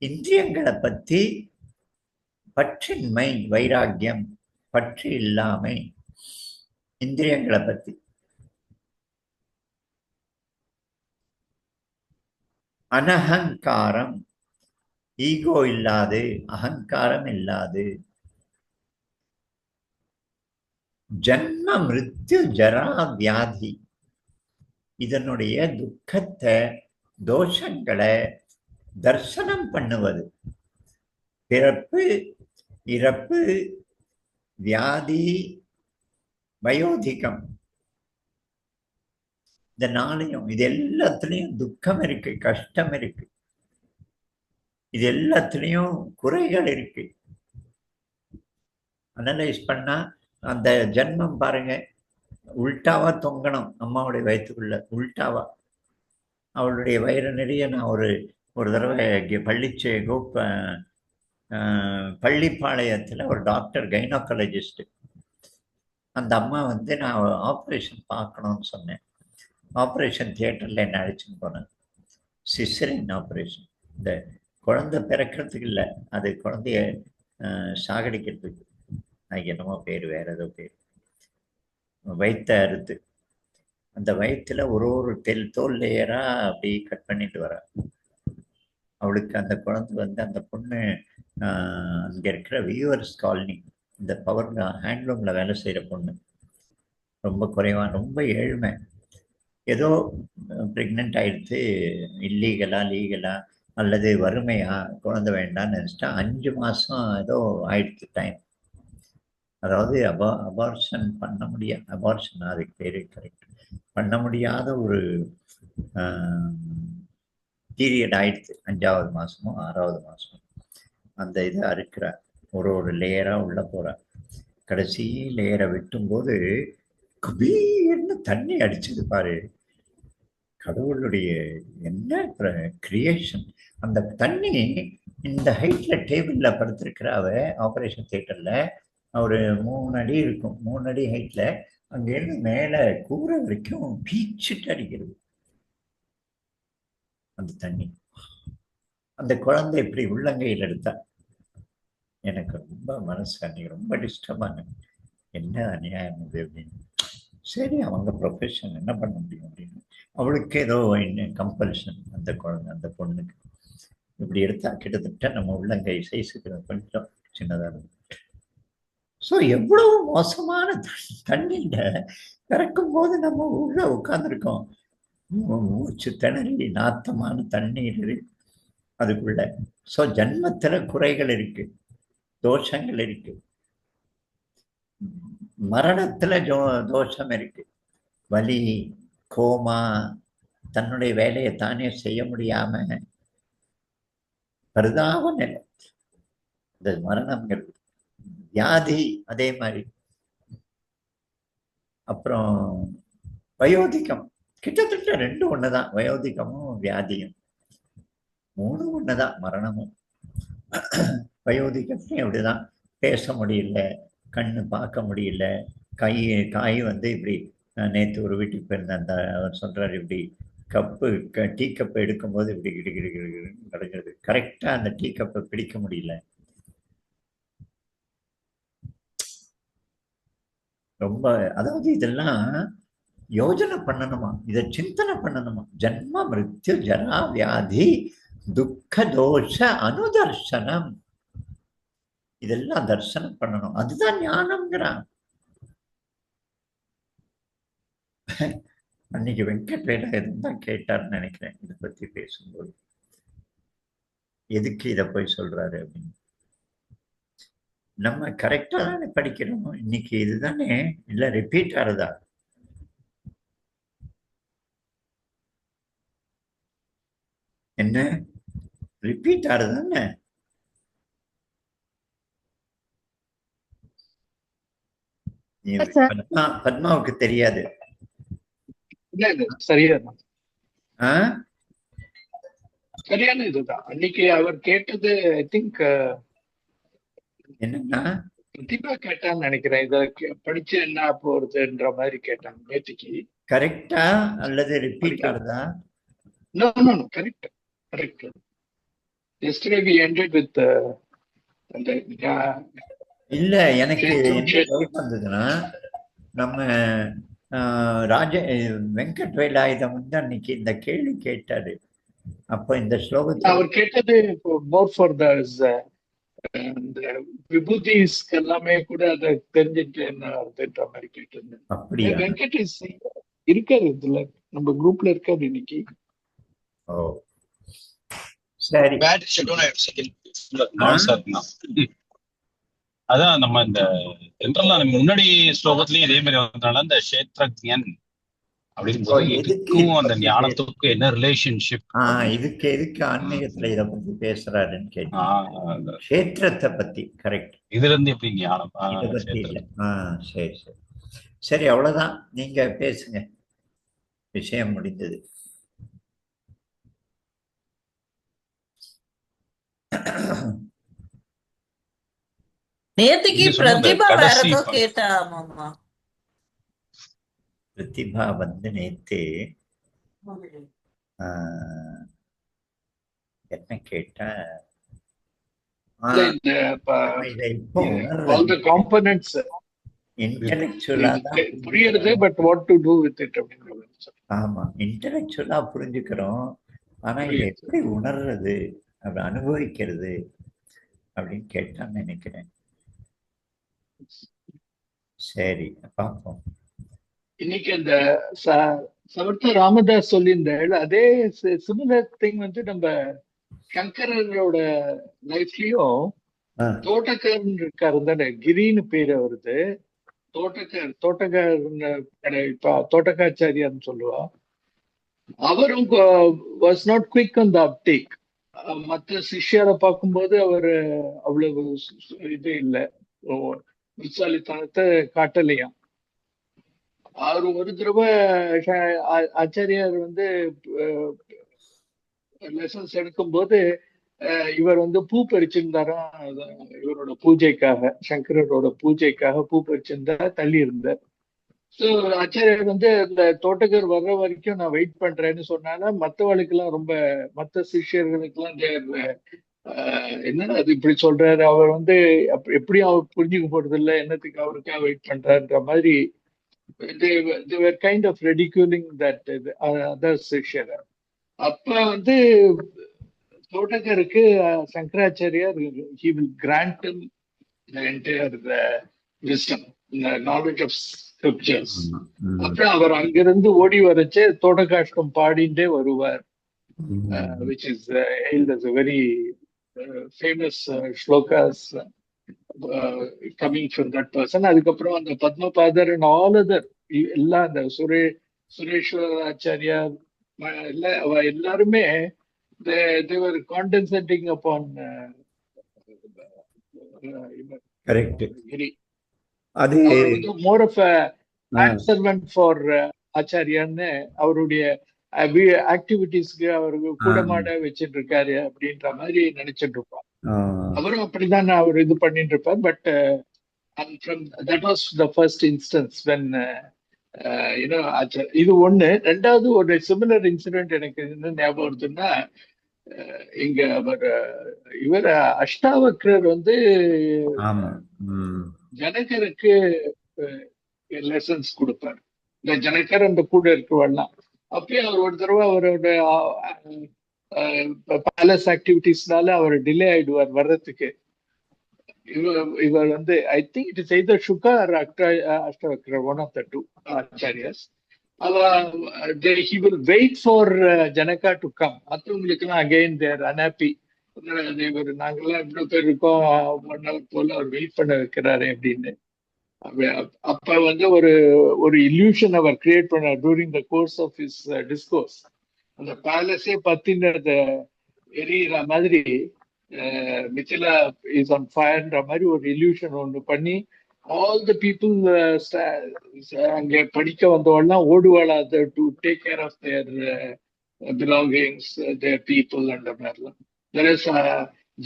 இந்திரியங்களை பற்றி பற்றின்மை, வைராக்கியம், பற்று இல்லாமை, இந்திரியங்களை பற்றி. அனஹங்காரம், ஈகோ இல்லாது, அகங்காரம் இல்லாது. ஜன்ம மிருத்யு ஜரா வியாதி, இதனுடைய துக்கத்தை, தோஷங்களை தர்சனம் பண்ணுவது. பிறப்பு, இறப்பு, வியாதி, வயோதிகம், இந்த 4யும், இது எல்லாத்துலயும் துக்கம் இருக்கு, கஷ்டம் இருக்கு, இது எல்லாத்துலயும் குறைகள் இருக்கு. அனலைஸ் பண்ணா அந்த ஜன்மம் பாருங்க, உல்டாவா தொங்கணும் அம்மாவுடைய வயிற்றுக்குள்ள, உல்டாவா. அவளுடைய வயிறு நிறைய நான் ஒரு தடவை பள்ளிப்பாளையத்தில் ஒரு டாக்டர், கைனோகாலஜிஸ்ட், அந்த அம்மா வந்து நான் ஆப்ரேஷன் பார்க்கணும்னு சொன்னேன். ஆப்ரேஷன் தியேட்டரில் என்ன அழைச்சின்னு போனேன். சிசரின் ஆப்ரேஷன், இந்த குழந்தை பிறக்கிறதுக்கு இல்லை, அது குழந்தைய சாகடிக்கிறதுக்கு. அதுக்கு என்னமோ பேர், வேற ஏதோ பேர். வயிற்ற அறுத்து அந்த வயிற்றுல ஒரு தோல் லேயரா அப்படி கட் பண்ணிட்டு வர. அவளுக்கு அந்த குழந்தை வந்து, அந்த பொண்ணு அங்கே இருக்கிற வியூவர்ஸ் காலனி, இந்த பவர் ஹேண்ட்லூமில் வேலை செய்கிற பொண்ணு, ரொம்ப குறைவான, ரொம்ப ஏழ்மை. ஏதோ ப்ரெக்னென்ட் ஆகிடுத்து, லீகலா அல்லது வறுமையா, குழந்தை வேண்டான்னு நினச்சிட்டா. 5 மாதம் ஏதோ ஆயிடுச்சு டைம். அதாவது அபார்ஷன் பண்ண முடியாது, அபார்ஷன் அதுக்கு பேர் கரெக்ட், பண்ண முடியாத ஒரு பீரியட் ஆயிடுச்சு. 5வது மாதமோ 6வது மாதமோ அந்த இதை அறுக்கிறார். ஒரு லேயராக உள்ள போகிறார். கடைசி லேயரை வெட்டும்போது கபீர்னு தண்ணி அடிச்சது பாரு. கடவுளுடைய என்ன கிரியேஷன். அந்த தண்ணி இந்த ஹைட்ல டேபிள்ல படுத்திருக்கிற அவ ஆபரேஷன் தியேட்டர்ல ஒரு 3 அடி இருக்கும், 3 அடி ஹைட்ல, அங்கிருந்து மேல கூரை வரைக்கும் பீச்சிட்டு அடிக்கிறது அந்த தண்ணி. அந்த குழந்தை இப்படி உள்ளங்கையில் எடுத்தா. எனக்கு ரொம்ப மனசு அன்னைக்கு ரொம்ப டிஸ்டர்ப் ஆனது. என்ன அநியாயம் இது அப்படின்னு. சரி, அவங்க ப்ரொஃபஷன், என்ன பண்ண முடியும் அப்படின்னு. அவளுக்கு ஏதோ கம்பல்ஷன். அந்த குழந்தை, அந்த பொண்ணுக்கு இப்படி எடுத்தா கிட்டத்தட்ட நம்ம உள்ளங்கை சைஸுக்கு கொஞ்சம் சின்னதாக இருக்கும். ஸோ எவ்வளவு மோசமான தண்ணியில பிறக்கும் போது நம்ம உள்ள உட்காந்துருக்கோம். மூச்சு திணறி நாத்தமான தண்ணீர் அதுக்குள்ள. ஸோ ஜன்மத்தில் குறைகள் இருக்கு, தோஷங்கள் இருக்கு. மரணத்துல தோஷம் இருக்கு. வலி, கோமா, தன்னுடைய வேலையை தானே செய்ய முடியாம பரிதாப நிலை, இந்த மரணம்ங்கிறது. வியாதி அதே மாதிரி. அப்புறம் வயோதிகம், கிட்டத்தட்ட 2 ஒண்ணுதான். வயோதிகமும் வியாதியும் 3 ஒண்ணுதான். மரணமும் வயோதிகத்தையும் அப்படிதான். பேச முடியல, கண்ணு பார்க்க முடியல, காய் வந்து இப்படி. நேற்று ஒரு வீட்டுக்கு போயிருந்தேன், அந்த அவர் சொல்றாரு, இப்படி கப்பு டீ கப்பை எடுக்கும்போது இப்படி கிடு கிடு கிடு கிடுன்னு கிடக்குது. கரெக்டா அந்த டீ கப்பை பிடிக்க முடியல. ரொம்ப அதாவது இதெல்லாம் யோஜனை பண்ணணுமா, இதை சிந்தனை பண்ணணுமா. ஜன்ம மிருத்யு ஜரா வியாதி துக்க தோஷ அனுதர்சனம், இதெல்லாம் தர்சனம் பண்ணணும். அதுதான் ஞானம்ங்கிறான். அன்னைக்கு வெங்கட் வேலாயுதம் தான் கேட்டார்னு நினைக்கிறேன் இதை பத்தி பேசும்போது, எதுக்கு இதை போய் சொல்றாரு அப்படின்னு. நம்ம கரெக்டா தானே படிக்கிறோம். இன்னைக்கு இதுதானே இல்ல ரிப்பீட் ஆகுதா? என்ன ரிப்பீட் ஆகுதுதானே? பத்மாவுக்கு தெரியாது. சரியான ஆஹ் சரியான இதுதான். அன்னைக்கு அவர் கேட்டது ஐ திங்க் என்னன்னா பிரதிபா கேட்டான்னு நினைக்கிறேன். இதை படிச்சு என்ன போறதுன்ற மாதிரி கேட்டாங்க நேற்றுக்கு. கரெக்டா அல்லது ரிப்பீட் ஆகுதா? No, no, no, correct, correct. Yesterday we ended with இல்ல எனக்கு என்ன டவுட் வந்ததுன்னா, நம்ம வெங்கட் வேலாயுதம் வந்து அன்னைக்கு இந்த கேள்வி கேட்டாரு. அப்ப இந்த ஸ்லோகத்தை அவர் கேட்டது மோர் ஃபார் த விபூதிஸ் எல்லாமே கூட அதை தெரிஞ்சுட்டு என்ன வருதுன்ற மாதிரி கேட்டிருந்தேன். அப்படியா? வெங்கட் இருக்காரு இதுல, நம்ம குரூப்ல இருக்காரு இன்னைக்கு. ஓ சரி. அதான் நம்ம இந்த ஜென்ரலா நம்ம முன்னாடி ஸ்லோகத்திலயும் இதே மாதிரி வந்தனால இந்த கஷேத்ரஜ்ஞன் அப்படின்னு இதுக்கும் அந்த ஞானத்துக்கும் என்ன ரிலேஷன்ஷிப், இதுக்கு எதுக்கு ஆன்மீகத்துல இதை பத்தி பேசுறாருன்னு கேட்டேன். கஷேத்திரத்தை பத்தி. கரெக்ட். இதுல இருந்து எப்படி ஞானம் இதை பத்தி இல்லை. சரி சரி சரி, அவ்வளவுதான். நீங்க பேசுங்க, விஷயம் முடிந்தது. நேத்துக்கு பிரதிபா வேற ஏதோ கேட்டாமாமா. பிரதிபா வந்து நேத்து என்ன கேட்டா, இன்டெலெக்சுவலா புரியுது, but what to to with it அப்படின்னு. ஆமா, இன்டெலெக்சுவலா புரிஞ்சுக்கிறோம், ஆனா இதை எப்படி உணர்றது, அப்படி அனுபவிக்கிறது அப்படின்னு கேட்டான்னு நினைக்கிறேன். சரி பார்ப்போம். இன்னைக்கு அந்த சமர்த்த ராமதாஸ் சொல்லியிருந்தாள் அதே சிமிலர் திங் வந்து நம்ம சங்கரோட லைஃப்லயும் தோட்டக்காரன் இருக்காரு தானே, கிரின்னு பேரு வருது. தோட்டக்காச்சாரியான்னு சொல்லுவா. அவரும் was not quick on the uptake. மற்ற சிஷ்யரை பார்க்கும்போது அவர் அவ்வளவு இது இல்லை, புத்திசாலித்தனத்தை காட்டலையாம். அவர் ஒரு தடவை ஆச்சாரியார் வந்து லெசன்ஸ் எடுக்கும்போது இவர் வந்து பூ பறிச்சிருந்தாரா, இவரோட பூஜைக்காக, சங்கரோட பூஜைக்காக பூ பறிச்சிருந்தா, தள்ளி இருந்தார். ஸோ ஆச்சாரியார் வந்து இந்த தோட்டக்கார் வர்ற வரைக்கும் நான் வெயிட் பண்றேன்னு சொன்னாலும் மற்றவர்களுக்கெல்லாம் ரொம்ப, மற்ற சிஷியர்களுக்கெல்லாம் என்னன்னா அது இப்படி சொல்றாரு, அவர் வந்து எப்படியும் அவர் புரிஞ்சுக்க போறது இல்லை, என்னத்துக்கு அவருக்காக வெயிட் பண்றாருன்ற மாதிரி they were kind of ridiculing that other section. அப்ப வந்து தோட்டக்கருக்கு சங்கராச்சாரியார் he will grant him the entire wisdom, the knowledge of scriptures. அப்புறம் அவர் அங்கிருந்து ஓடி வரச்சே தோட்டகாஷ்டம் பாடிண்டே வருவார், which is hailed as a very famous shlokas coming from that person. அதுக்கப்புறம் அந்த பத்மபாதர் and all other எல்லாம் அந்த சுரேஸ்வர ஆச்சாரியார் எல்லாருமே they were condescending upon Giri. அது more of a servant for ஆச்சாரியான்னு அவருடைய ஆக்டிவிட்டிஸ்க்கு அவருக்கு கூடமாட வச்சுட்டு இருக்காரு அப்படின்ற மாதிரி நினைச்சிட்டு இருப்பார். அவரும் அப்படிதான் அவர் இது பண்ணிட்டு இருப்பார். But that was the first instance when இது ஒண்ணு. ரெண்டாவது ஒரு சிமிலர் இன்சிடென்ட் எனக்கு என்ன ஞாபகம் வருதுன்னா, இங்க இவர் அஷ்டாவக்ரர் வந்து ஜனகருக்கு லெசன்ஸ் கொடுப்பார். இந்த ஜனகர் அந்த கூட இருக்கவாள்லாம் அப்பயும் அவர் ஒரு தடவை அவரோட பேலஸ் ஆக்டிவிட்டிஸ்னால அவர் டிலே ஆயிடுவார் வர்றதுக்கு. இவர் வந்து I think it is either Shuka or Ashtavakra, one of the two acharyas. he will wait for Janaka to come. மற்றவங்களுக்குலாம் again they are unhappy. நாங்கெல்லாம் இவ்வளவு பேர் இருக்கோம், 1 hour போல அவர் வெயிட் பண்ண வைக்கிறாரு அப்படின்னு. அப்ப வந்து ஒரு illusion அவர் கிரியேட் பண்ண during the course of his discourse. அந்த பேலஸே பத்தினத எரியிற மாதிரி, மிथिला இஸ் ஆன் ஃபயர்ன்ற மாதிரி ஒரு illusion ஒன்று பண்ணி all the people அங்க படிக்க வந்தவெல்லாம் ஓடுவாளா to take care of their belongings, their people and the மாதிரிலாம். Whereas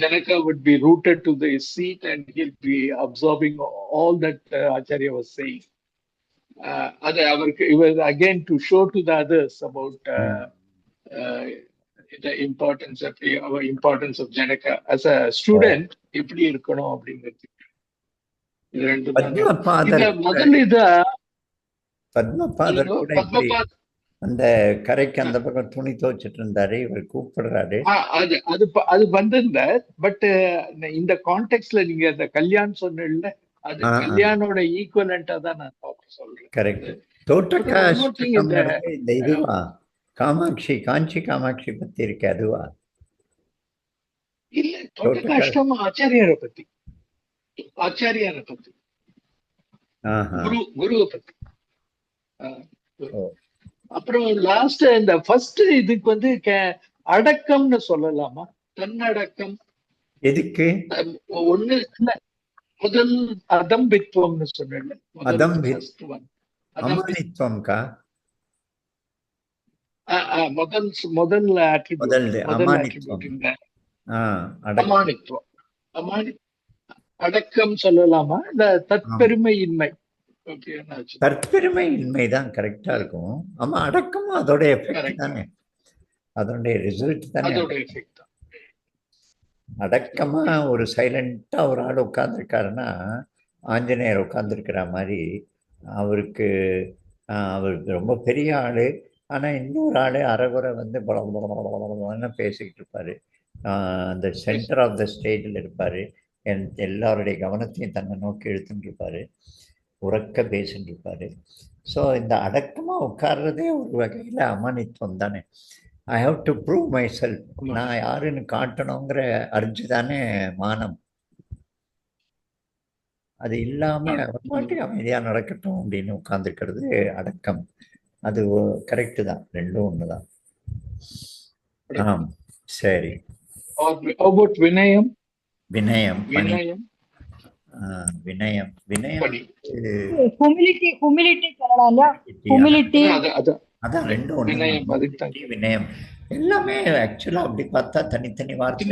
Janaka would be rooted to the seat and he'll be absorbing all that Acharya was saying. அது அவருக்கு இவர் again to show to the others about the importance of Janaka as a student எப்படி இருக்கணும் அப்படிங்கிறது. அந்த கரைக்கு அந்த பக்கம் துணி துவைச்சிட்டு இருந்தாரு, இவர் கூப்பிடுறாரு. அது வந்திருந்த. பட் இந்த கான்டெக்ட்ல நீங்க அந்த கல்யாண் சொன்ன, அது கல்யாணோட ஈக்குவலண்டா தான் நான் சொல்றேன். கரெக்ட். இந்த இதுவா காமாட்சி, காஞ்சி காமாட்சி பத்தி இருக்கு அதுவா? இல்ல, தோட்டகாஷ்டம ஆச்சாரியாரை பத்தி குருவை பத்தி. அப்புறம் லாஸ்ட் இந்த ஃபர்ஸ்ட் இதுக்கு வந்து அடக்கம்னு சொல்லலாமா? தன்னடக்கம் எதுக்கு? ஒண்ணு முதல் அதம்பித்வம்னு சொன்னேன். அமானித்வம்கா முதல் அமானித்வம். அடக்கம் சொல்லலாமா? இல்ல தற்பெருமையின்மை? தற்பெருமையின்மை தான் கரெக்டா இருக்கும். ஆமா, அடக்கமும் அதோட எஃபெக்ட் தானே, அதோட ரிசல்ட் தானே. அடக்கமா ஒரு சைலண்டா ஒரு ஆள் உட்கார்ந்துருக்காருன்னா, ஆஞ்சநேயர் உட்கார்ந்துருக்கிற மாதிரி அவருக்கு ரொம்ப பெரிய ஆளு. ஆனா இன்னொரு ஆளு அரைகுறை வந்து பல பேசிக்கிட்டு இருப்பாரு. அந்த சென்டர் ஆஃப் த ஸ்டேஜில் இருப்பாரு. எல்லாருடைய கவனத்தையும் தன்னை நோக்கி இழுத்துட்டு இருப்பாரு, உறக்க பேசிட்டு இருப்பாரு. ஸோ இந்த அடக்கமா உட்கார்றதே ஒரு வகையில் அமானித்துவம் தானே. I have to prove my self, நான் யாருன்னு காட்டணுங்கிற அர்ஜு தானே மானம். அது இல்லாம பாட்டுக்கு அமைதியா நடக்கட்டும் அப்படின்னு உட்கார்ந்துருக்கிறது அடக்கம். அது கரெக்டு தான், ரெண்டும் ஒண்ணுதான். ஆம், சரி. வினயம் வினயம் வினயம் வினயம் அதான் ரெண்டும் ஒண்ணு. வினயம் எல்லாமே ஆக்சுவலா அப்படி பார்த்தா தனித்தனி வார்த்தை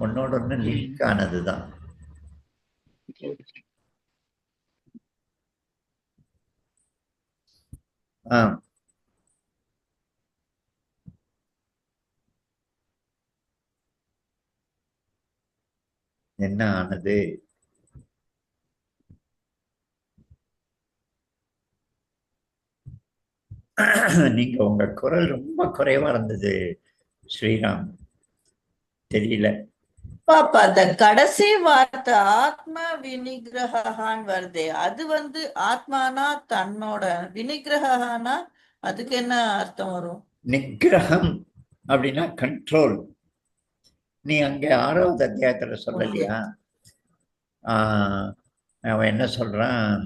ஒன்னோட ஒண்ணு லிங்க் ஆனதுதான். என்ன ஆனது? நீங்க உங்க குரல் ரொம்ப குறைவா இருந்தது ஸ்ரீராம், தெரியல பாப்பா. அந்த கடைசி வார்த்தை ஆத்ம வினிகிரகான் வருதே, அது வந்து ஆத்மானா தன்னோட, வினிகிரகானா அதுக்கு என்ன அர்த்தம் வரும்? நிகிரகம் அப்படின்னா கண்ட்ரோல். நீ அங்க 6வது அத்தியாயத்துல சொல்லலையா? அவன் என்ன சொல்றான்?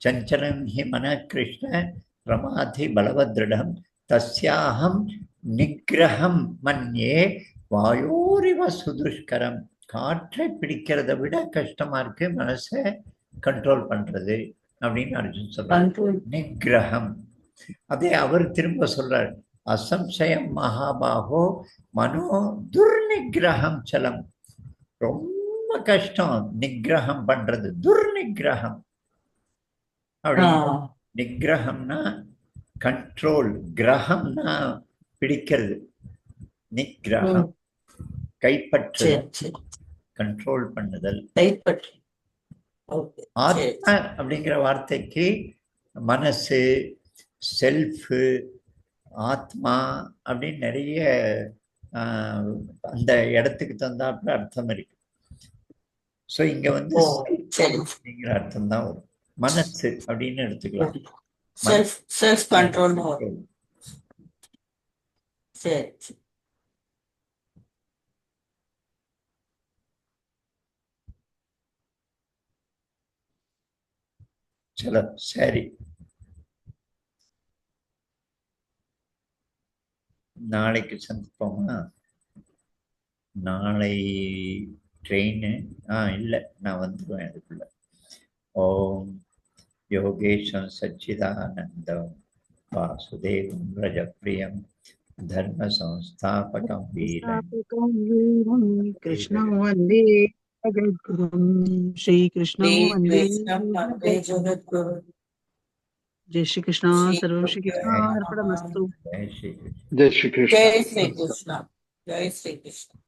சஞ்சலம் ஹி மன கிருஷ்ண பிரமாதி பலவத்ருடம் தஸ்யாஹம் நிகிரகம் மன்யே வாயோரிவ சுதுஷ்கரம். காற்றை பிடிக்கிறத விட கஷ்டமா இருக்கு மனசை கண்ட்ரோல் பண்றது அப்படின்னு அர்ஜுன் சொல்றாரு. நிகிரகம். அதே அவர் திரும்ப சொல்றாரு, அசம்சயம் மகாபாகோ மனோ துர்நிகிரகம் சலம். ரொம்ப கஷ்டம் நிகிரகம் பண்றது, துர்நிகிரகம் அப்படின்னு. நிகிரகம்னா கண்ட்ரோல், கிரகம்னா பிடிக்கிறது, நிகிரகம் கைப்பற்றுதல், கண்ட்ரோல் பண்ணுதல். ஆத்மா அப்படிங்கிற வார்த்தைக்கு மனசு, செல்ஃபு, ஆத்மா அப்படின்னு நிறைய அந்த இடத்துக்கு தந்தாப்புல அர்த்தம் இருக்கு. ஸோ இங்க வந்து அப்படிங்கிற அர்த்தம் தான் வரும். மனசு அப்படின்னு எடுத்துக்கலாம். Self control. சரி. சலோ சரி, நாளைக்கு சந்திப்போமா? நாளை ட்ரெயின் இல்லை, நான் வந்துடுவேன் அதுக்குள்ள. ஓம் யோகேஷம் சச்சிதானந்தம் வாசுதேவம் ரஜப்ரியம் தர்ம சம்ஸ்தாபகம் வீரம் கிருஷ்ணம் வந்தே ஜகத்குரும் ஸ்ரீகிருஷ்ணம் வந்தே ஜகத்குரு. जय श्री कृष्णा। सर्वं श्री कृष्णार्पणमस्तु। जय श्री कृष्ण। जय श्री कृष्ण। जय श्री कृष्ण। जय श्री कृष्ण।